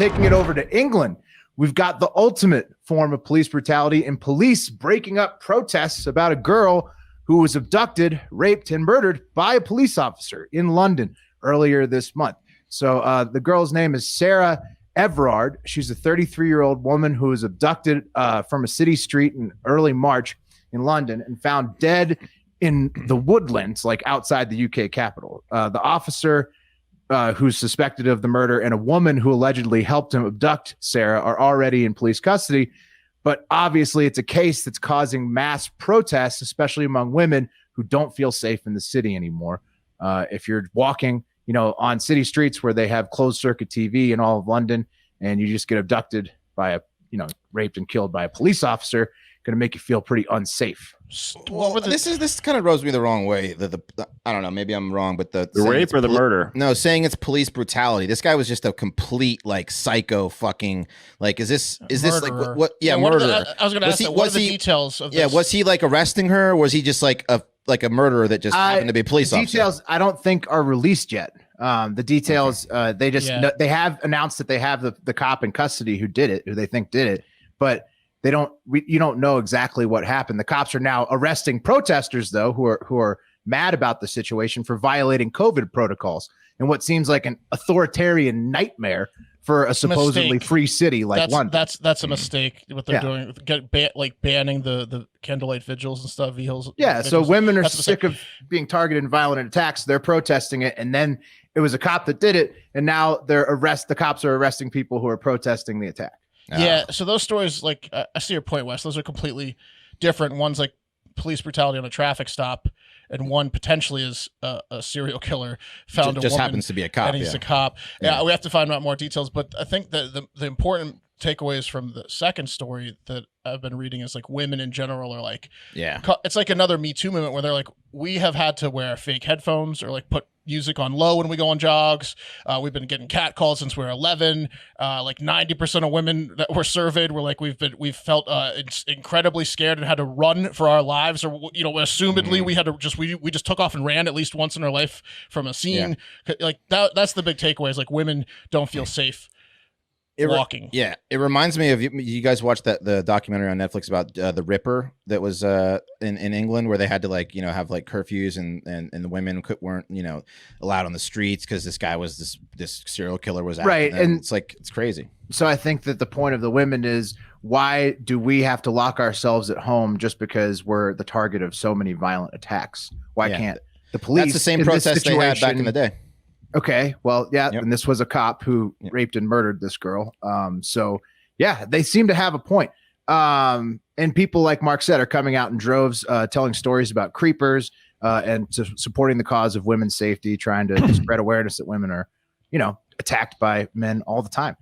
taking it over to England. We've got the ultimate form of police brutality and police breaking up protests about a girl who was abducted, raped, and murdered by a police officer in London earlier this month. So the girl's name is Sarah Everard. She's a 33-year-old woman who was abducted from a city street in early March in London and found dead in the woodlands, like outside the UK capital. The officer who's suspected of the murder and a woman who allegedly helped him abduct Sarah are already in police custody. But obviously, it's a case that's causing mass protests, especially among women who don't feel safe in the city anymore. If you're walking, on city streets where they have closed circuit TV in all of London, and you just get abducted by raped and killed by a police officer, going to make you feel pretty unsafe. Well, this kind of rubs me the wrong way. I don't know, maybe I'm wrong, but the rape or the murder? No, saying it's police brutality. This guy was just a complete psycho fucking is this like what? Yeah, murderer. I was going to ask what are the details of this? Yeah, was he arresting her? Or was he just like a murderer that just happened to be a police officer? Details I don't think are released yet. The details they have announced that they have the cop in custody who they think did it, but you don't know exactly what happened. The cops are now arresting protesters, though, who are mad about the situation for violating COVID protocols and what seems like an authoritarian nightmare for a supposedly free city like London. That's a mistake. What they're doing, banning the candlelight vigils and stuff. So women are sick of being targeted in violent attacks. They're protesting it, and then it was a cop that did it, and now the cops are arresting people who are protesting the attack. Yeah, so those stories, I see your point, Wes. Those are completely different. One's like police brutality on a traffic stop, and one potentially is a serial killer found a just woman, happens to be a cop. And he's a cop. Yeah, we have to find out more details. But I think that the important takeaways from the second story that I've been reading is women in general are it's like another Me Too movement where they're like, we have had to wear fake headphones or put music on low when we go on jogs. We've been getting catcalled since we were 11. 90% of women that were surveyed were we've felt incredibly scared and had to run for our lives, or assumedly we had to we just took off and ran at least once in our life from a scene. That's the big takeaway is women don't feel safe walking. It reminds me of you guys watched the documentary on Netflix about the Ripper that was in England, where they had to have curfews and the women weren't allowed on the streets because this guy was this serial killer was out. Right, and it's crazy. So I think that the point of the women is, why do we have to lock ourselves at home just because we're the target of so many violent attacks? Why can't the police? That's the same protest they had back in the day. Okay, well, and this was a cop who raped and murdered this girl. They seem to have a point. And people, like Mark said, are coming out in droves, telling stories about creepers and supporting the cause of women's safety, trying to spread awareness that women are, attacked by men all the time.